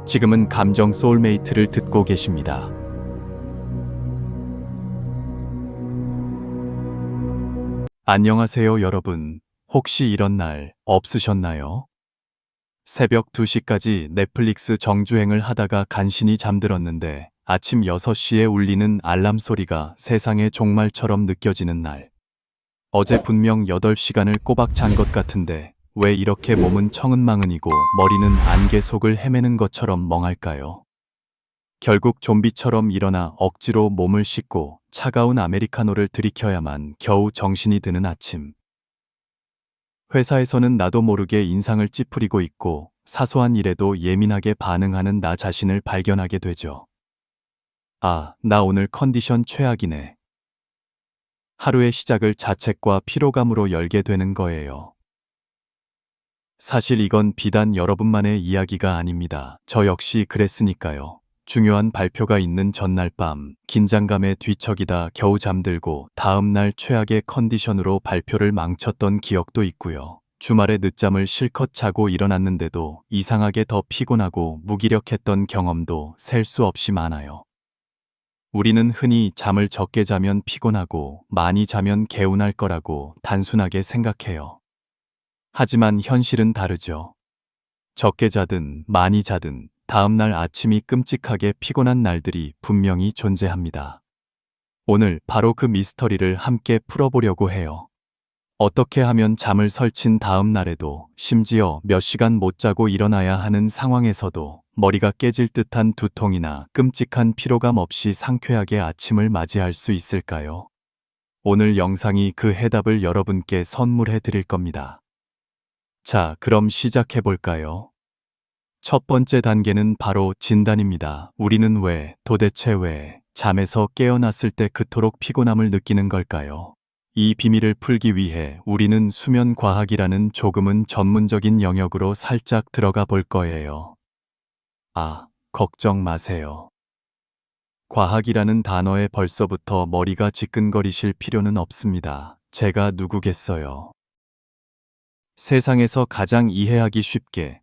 지금은 감정 소울메이트를 듣고 계십니다. 안녕하세요, 여러분. 혹시 이런 날 없으셨나요? 새벽 2시까지 넷플릭스 정주행을 하다가 간신히 잠들었는데 아침 6시에 울리는 알람 소리가 세상의 종말처럼 느껴지는 날. 어제 분명 8시간을 꼬박 잔 것 같은데 왜 이렇게 몸은 청은망은이고 머리는 안개 속을 헤매는 것처럼 멍할까요? 결국 좀비처럼 일어나 억지로 몸을 씻고 차가운 아메리카노를 들이켜야만 겨우 정신이 드는 아침. 회사에서는 나도 모르게 인상을 찌푸리고 있고 사소한 일에도 예민하게 반응하는 나 자신을 발견하게 되죠. 아, 나 오늘 컨디션 최악이네. 하루의 시작을 자책과 피로감으로 열게 되는 거예요. 사실 이건 비단 여러분만의 이야기가 아닙니다. 저 역시 그랬으니까요. 중요한 발표가 있는 전날 밤, 긴장감에 뒤척이다 겨우 잠들고 다음날 최악의 컨디션으로 발표를 망쳤던 기억도 있고요. 주말에 늦잠을 실컷 자고 일어났는데도 이상하게 더 피곤하고 무기력했던 경험도 셀 수 없이 많아요. 우리는 흔히 잠을 적게 자면 피곤하고 많이 자면 개운할 거라고 단순하게 생각해요. 하지만 현실은 다르죠. 적게 자든 많이 자든 다음날 아침이 끔찍하게 피곤한 날들이 분명히 존재합니다. 오늘 바로 그 미스터리를 함께 풀어보려고 해요. 어떻게 하면 잠을 설친 다음 날에도 심지어 몇 시간 못 자고 일어나야 하는 상황에서도 머리가 깨질 듯한 두통이나 끔찍한 피로감 없이 상쾌하게 아침을 맞이할 수 있을까요? 오늘 영상이 그 해답을 여러분께 선물해 드릴 겁니다. 자, 그럼 시작해 볼까요? 첫 번째 단계는 바로 진단입니다. 우리는 도대체 왜 잠에서 깨어났을 때 그토록 피곤함을 느끼는 걸까요? 이 비밀을 풀기 위해 우리는 수면 과학이라는 조금은 전문적인 영역으로 살짝 들어가 볼 거예요. 아, 걱정 마세요. 과학이라는 단어에 벌써부터 머리가 지끈거리실 필요는 없습니다. 제가 누구겠어요? 세상에서 가장 이해하기 쉽게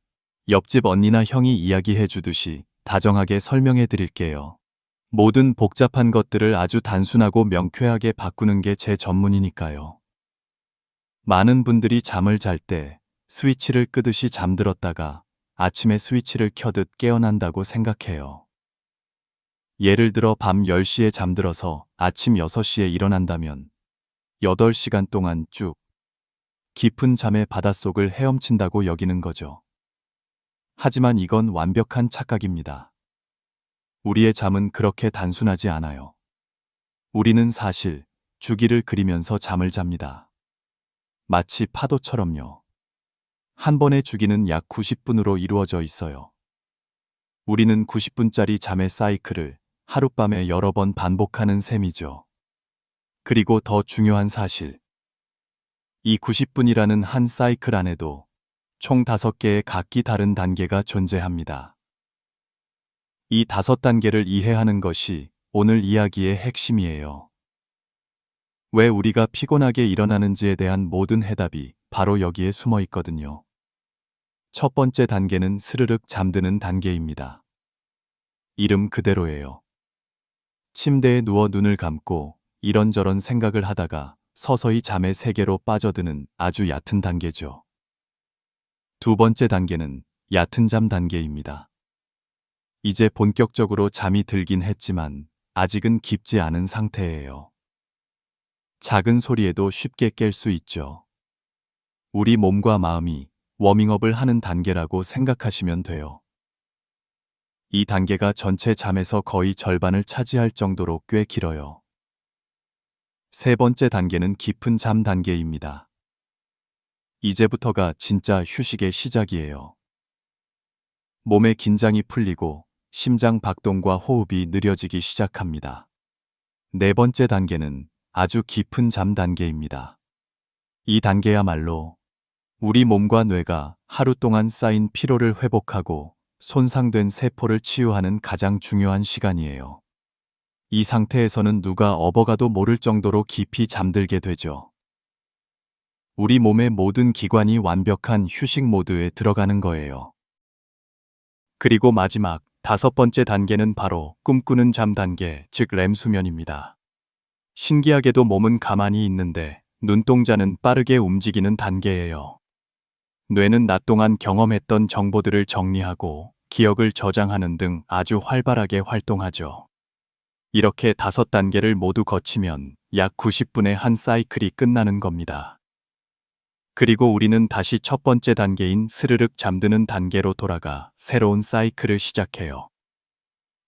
옆집 언니나 형이 이야기해 주듯이 다정하게 설명해 드릴게요. 모든 복잡한 것들을 아주 단순하고 명쾌하게 바꾸는 게 제 전문이니까요. 많은 분들이 잠을 잘 때 스위치를 끄듯이 잠들었다가 아침에 스위치를 켜듯 깨어난다고 생각해요. 예를 들어 밤 10시에 잠들어서 아침 6시에 일어난다면 8시간 동안 쭉 깊은 잠의 바닷속을 헤엄친다고 여기는 거죠. 하지만 이건 완벽한 착각입니다. 우리의 잠은 그렇게 단순하지 않아요. 우리는 사실 주기를 그리면서 잠을 잡니다. 마치 파도처럼요. 한 번의 주기는 약 90분으로 이루어져 있어요. 우리는 90분짜리 잠의 사이클을 하룻밤에 여러 번 반복하는 셈이죠. 그리고 더 중요한 사실. 이 90분이라는 한 사이클 안에도 총 5개의 각기 다른 단계가 존재합니다. 이 5단계를 이해하는 것이 오늘 이야기의 핵심이에요. 왜 우리가 피곤하게 일어나는지에 대한 모든 해답이 바로 여기에 숨어 있거든요. 첫 번째 단계는 스르륵 잠드는 단계입니다. 이름 그대로예요. 침대에 누워 눈을 감고 이런저런 생각을 하다가 서서히 잠의 세계로 빠져드는 아주 얕은 단계죠. 두 번째 단계는 얕은 잠 단계입니다. 이제 본격적으로 잠이 들긴 했지만 아직은 깊지 않은 상태예요. 작은 소리에도 쉽게 깰 수 있죠. 우리 몸과 마음이 워밍업을 하는 단계라고 생각하시면 돼요. 이 단계가 전체 잠에서 거의 절반을 차지할 정도로 꽤 길어요. 세 번째 단계는 깊은 잠 단계입니다. 이제부터가 진짜 휴식의 시작이에요. 몸의 긴장이 풀리고 심장 박동과 호흡이 느려지기 시작합니다. 네 번째 단계는 아주 깊은 잠 단계입니다. 이 단계야말로 우리 몸과 뇌가 하루 동안 쌓인 피로를 회복하고 손상된 세포를 치유하는 가장 중요한 시간이에요. 이 상태에서는 누가 업어가도 모를 정도로 깊이 잠들게 되죠. 우리 몸의 모든 기관이 완벽한 휴식 모드에 들어가는 거예요. 그리고 마지막 5번째 단계는 바로 꿈꾸는 잠 단계, 즉 렘 수면입니다. 신기하게도 몸은 가만히 있는데 눈동자는 빠르게 움직이는 단계예요. 뇌는 낮 동안 경험했던 정보들을 정리하고 기억을 저장하는 등 아주 활발하게 활동하죠. 이렇게 5단계를 모두 거치면 약 90분의 한 사이클이 끝나는 겁니다. 그리고 우리는 다시 첫 번째 단계인 스르륵 잠드는 단계로 돌아가 새로운 사이클을 시작해요.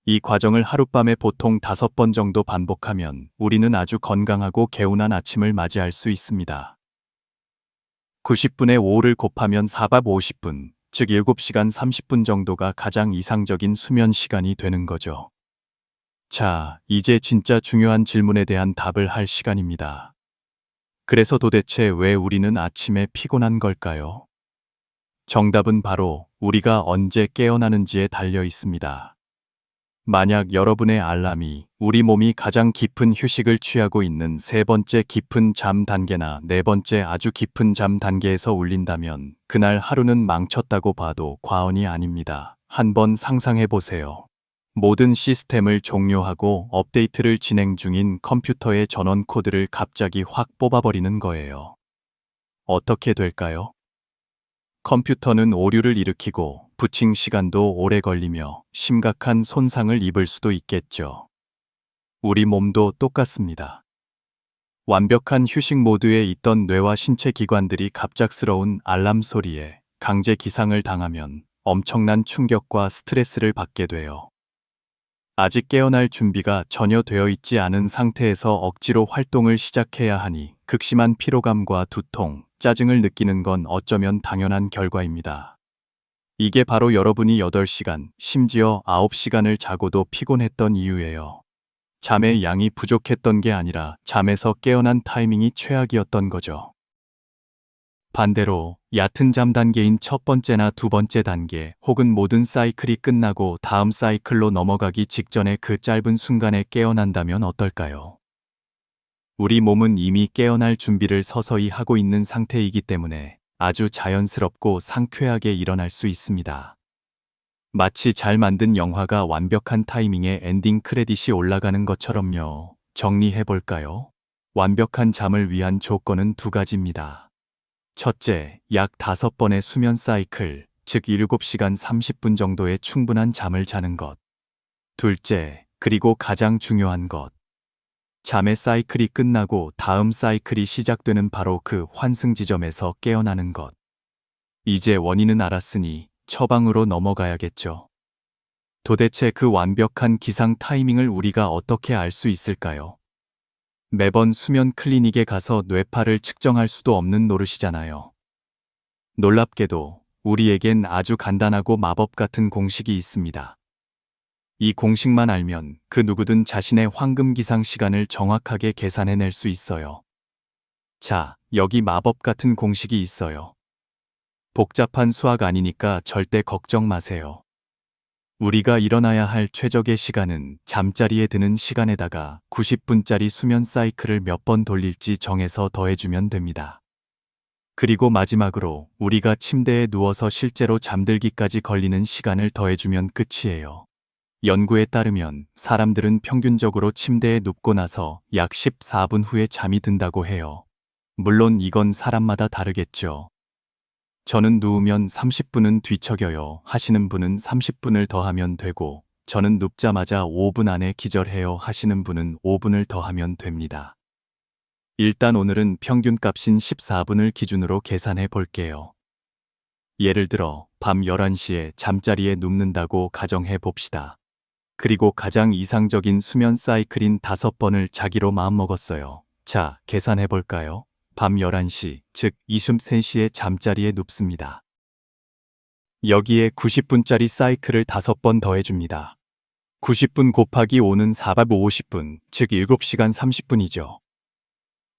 이 과정을 하룻밤에 보통 5번 정도 반복하면 우리는 아주 건강하고 개운한 아침을 맞이할 수 있습니다. 90분의 5를 곱하면 4박 50분, 즉 7시간 30분 정도가 가장 이상적인 수면 시간이 되는 거죠. 자, 이제 진짜 중요한 질문에 대한 답을 할 시간입니다. 그래서 도대체 왜 우리는 아침에 피곤한 걸까요? 정답은 바로 우리가 언제 깨어나는지에 달려 있습니다. 만약 여러분의 알람이 우리 몸이 가장 깊은 휴식을 취하고 있는 3번째 깊은 잠 단계나 4번째 아주 깊은 잠 단계에서 울린다면 그날 하루는 망쳤다고 봐도 과언이 아닙니다. 한번 상상해 보세요. 모든 시스템을 종료하고 업데이트를 진행 중인 컴퓨터의 전원 코드를 갑자기 확 뽑아버리는 거예요. 어떻게 될까요? 컴퓨터는 오류를 일으키고 부팅 시간도 오래 걸리며 심각한 손상을 입을 수도 있겠죠. 우리 몸도 똑같습니다. 완벽한 휴식 모드에 있던 뇌와 신체 기관들이 갑작스러운 알람 소리에 강제 기상을 당하면 엄청난 충격과 스트레스를 받게 돼요. 아직 깨어날 준비가 전혀 되어 있지 않은 상태에서 억지로 활동을 시작해야 하니 극심한 피로감과 두통, 짜증을 느끼는 건 어쩌면 당연한 결과입니다. 이게 바로 여러분이 8시간, 심지어 9시간을 자고도 피곤했던 이유예요. 잠의 양이 부족했던 게 아니라 잠에서 깨어난 타이밍이 최악이었던 거죠. 반대로 얕은 잠 단계인 첫 번째나 두 번째 단계 혹은 모든 사이클이 끝나고 다음 사이클로 넘어가기 직전에 그 짧은 순간에 깨어난다면 어떨까요? 우리 몸은 이미 깨어날 준비를 서서히 하고 있는 상태이기 때문에 아주 자연스럽고 상쾌하게 일어날 수 있습니다. 마치 잘 만든 영화가 완벽한 타이밍에 엔딩 크레딧이 올라가는 것처럼요. 정리해볼까요? 완벽한 잠을 위한 조건은 2가지입니다. 첫째, 약 5번의 수면 사이클, 즉 7시간 30분 정도의 충분한 잠을 자는 것. 둘째, 그리고 가장 중요한 것. 잠의 사이클이 끝나고 다음 사이클이 시작되는 바로 그 환승 지점에서 깨어나는 것. 이제 원인은 알았으니 처방으로 넘어가야겠죠. 도대체 그 완벽한 기상 타이밍을 우리가 어떻게 알 수 있을까요? 매번 수면 클리닉에 가서 뇌파를 측정할 수도 없는 노릇이잖아요. 놀랍게도 우리에겐 아주 간단하고 마법 같은 공식이 있습니다. 이 공식만 알면 그 누구든 자신의 황금 기상 시간을 정확하게 계산해낼 수 있어요. 자, 여기 마법 같은 공식이 있어요. 복잡한 수학 아니니까 절대 걱정 마세요. 우리가 일어나야 할 최적의 시간은 잠자리에 드는 시간에다가 90분짜리 수면 사이클을 몇 번 돌릴지 정해서 더해주면 됩니다. 그리고 마지막으로 우리가 침대에 누워서 실제로 잠들기까지 걸리는 시간을 더해주면 끝이에요. 연구에 따르면 사람들은 평균적으로 침대에 눕고 나서 약 14분 후에 잠이 든다고 해요. 물론 이건 사람마다 다르겠죠. 저는 누우면 30분은 뒤척여요 하시는 분은 30분을 더하면 되고, 저는 눕자마자 5분 안에 기절해요 하시는 분은 5분을 더하면 됩니다. 일단 오늘은 평균값인 14분을 기준으로 계산해 볼게요. 예를 들어 밤 11시에 잠자리에 눕는다고 가정해 봅시다. 그리고 가장 이상적인 수면 사이클인 5번을 자기로 마음먹었어요. 자, 계산해 볼까요? 밤 11시, 즉 23시에 잠자리에 눕습니다. 여기에 90분짜리 사이클을 5번 더해줍니다. 90분 곱하기 5는 4박 50분, 즉 7시간 30분이죠.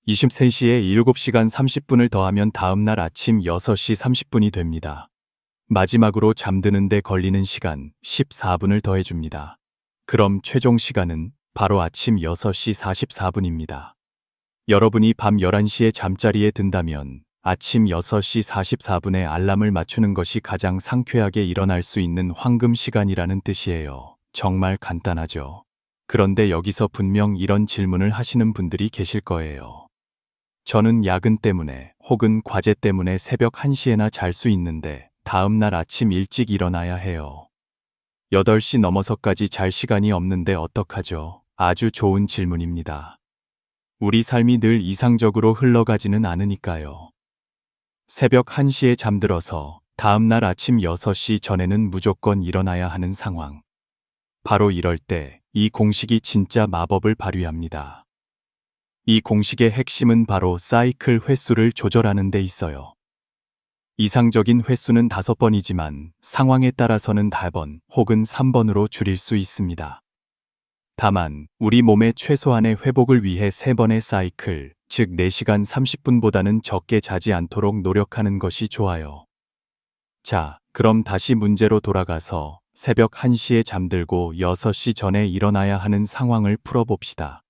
23시에 7시간 30분을 더하면 다음날 아침 6시 30분이 됩니다. 마지막으로 잠드는 데 걸리는 시간 14분을 더해줍니다. 그럼 최종 시간은 바로 아침 6시 44분입니다. 여러분이 밤 11시에 잠자리에 든다면 아침 6시 44분에 알람을 맞추는 것이 가장 상쾌하게 일어날 수 있는 황금 시간이라는 뜻이에요. 정말 간단하죠. 그런데 여기서 분명 이런 질문을 하시는 분들이 계실 거예요. 저는 야근 때문에 혹은 과제 때문에 새벽 1시에나 잘 수 있는데 다음 날 아침 일찍 일어나야 해요. 8시 넘어서까지 잘 시간이 없는데 어떡하죠? 아주 좋은 질문입니다. 우리 삶이 늘 이상적으로 흘러가지는 않으니까요. 새벽 1시에 잠들어서 다음 날 아침 6시 전에는 무조건 일어나야 하는 상황. 바로 이럴 때 이 공식이 진짜 마법을 발휘합니다. 이 공식의 핵심은 바로 사이클 횟수를 조절하는 데 있어요. 이상적인 횟수는 5번이지만 상황에 따라서는 4번 혹은 3번으로 줄일 수 있습니다. 다만 우리 몸의 최소한의 회복을 위해 3번의 사이클, 즉 4시간 30분보다는 적게 자지 않도록 노력하는 것이 좋아요. 자, 그럼 다시 문제로 돌아가서 새벽 1시에 잠들고 6시 전에 일어나야 하는 상황을 풀어봅시다.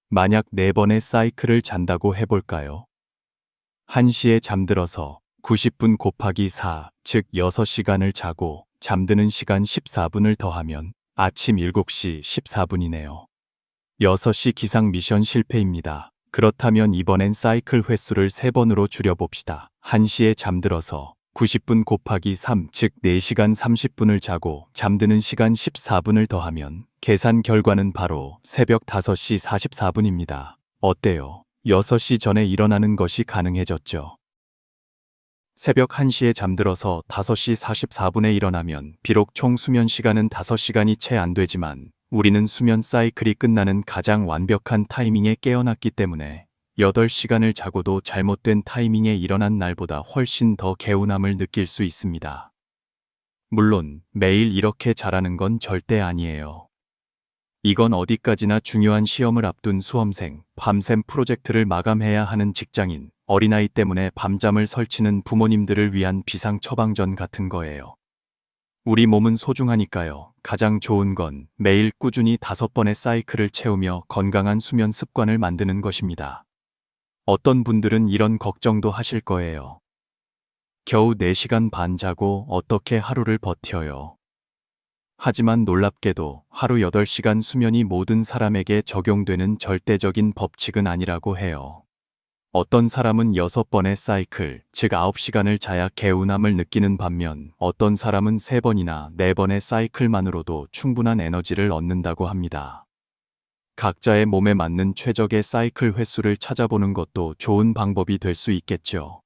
만약 4번의 사이클을 잔다고 해볼까요? 1시에 잠들어서 90분 곱하기 4, 즉 6시간을 자고 잠드는 시간 14분을 더하면 아침 7시 14분이네요. 6시 기상 미션 실패입니다. 그렇다면 이번엔 사이클 횟수를 3번으로 줄여봅시다. 1시에 잠들어서 90분 곱하기 3, 즉 4시간 30분을 자고 잠드는 시간 14분을 더하면 계산 결과는 바로 새벽 5시 44분입니다. 어때요? 6시 전에 일어나는 것이 가능해졌죠. 새벽 1시에 잠들어서 5시 44분에 일어나면 비록 총 수면 시간은 5시간이 채 안 되지만 우리는 수면 사이클이 끝나는 가장 완벽한 타이밍에 깨어났기 때문에 8시간을 자고도 잘못된 타이밍에 일어난 날보다 훨씬 더 개운함을 느낄 수 있습니다. 물론 매일 이렇게 자라는 건 절대 아니에요. 이건 어디까지나 중요한 시험을 앞둔 수험생, 밤샘 프로젝트를 마감해야 하는 직장인, 어린아이 때문에 밤잠을 설치는 부모님들을 위한 비상 처방전 같은 거예요. 우리 몸은 소중하니까요. 가장 좋은 건 매일 꾸준히 5번의 사이클을 채우며 건강한 수면 습관을 만드는 것입니다. 어떤 분들은 이런 걱정도 하실 거예요. 겨우 4시간 반 자고 어떻게 하루를 버텨요? 하지만 놀랍게도 하루 8시간 수면이 모든 사람에게 적용되는 절대적인 법칙은 아니라고 해요. 어떤 사람은 6번의 사이클, 즉 9시간을 자야 개운함을 느끼는 반면 어떤 사람은 3번이나 4번의 사이클만으로도 충분한 에너지를 얻는다고 합니다. 각자의 몸에 맞는 최적의 사이클 횟수를 찾아보는 것도 좋은 방법이 될 수 있겠죠.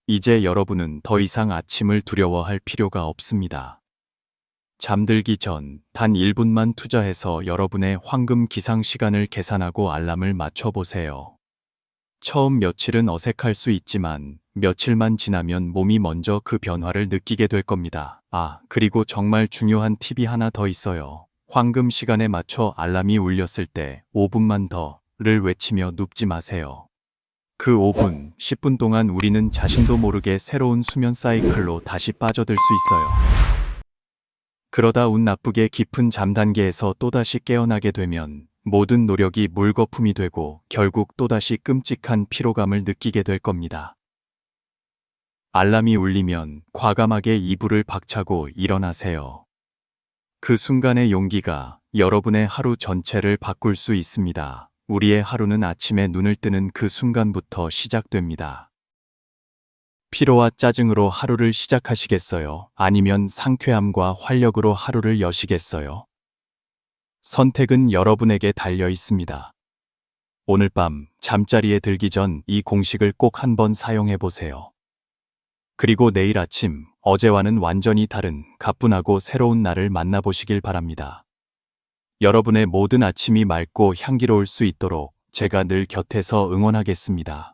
이제 여러분은 더 이상 아침을 두려워할 필요가 없습니다. 잠들기 전 단 1분만 투자해서 여러분의 황금 기상 시간을 계산하고 알람을 맞춰보세요. 처음 며칠은 어색할 수 있지만 며칠만 지나면 몸이 먼저 그 변화를 느끼게 될 겁니다. 그리고 정말 중요한 팁이 하나 더 있어요. 황금 시간에 맞춰 알람이 울렸을 때 5분만 더를 외치며 눕지 마세요. 그 5분, 10분 동안 우리는 자신도 모르게 새로운 수면 사이클로 다시 빠져들 수 있어요. 그러다 운 나쁘게 깊은 잠 단계에서 또다시 깨어나게 되면 모든 노력이 물거품이 되고 결국 또다시 끔찍한 피로감을 느끼게 될 겁니다. 알람이 울리면 과감하게 이불을 박차고 일어나세요. 그 순간의 용기가 여러분의 하루 전체를 바꿀 수 있습니다. 우리의 하루는 아침에 눈을 뜨는 그 순간부터 시작됩니다. 피로와 짜증으로 하루를 시작하시겠어요? 아니면 상쾌함과 활력으로 하루를 여시겠어요? 선택은 여러분에게 달려 있습니다. 오늘 밤 잠자리에 들기 전 이 공식을 꼭 한번 사용해 보세요. 그리고 내일 아침 어제와는 완전히 다른 가뿐하고 새로운 날을 만나보시길 바랍니다. 여러분의 모든 아침이 맑고 향기로울 수 있도록 제가 늘 곁에서 응원하겠습니다.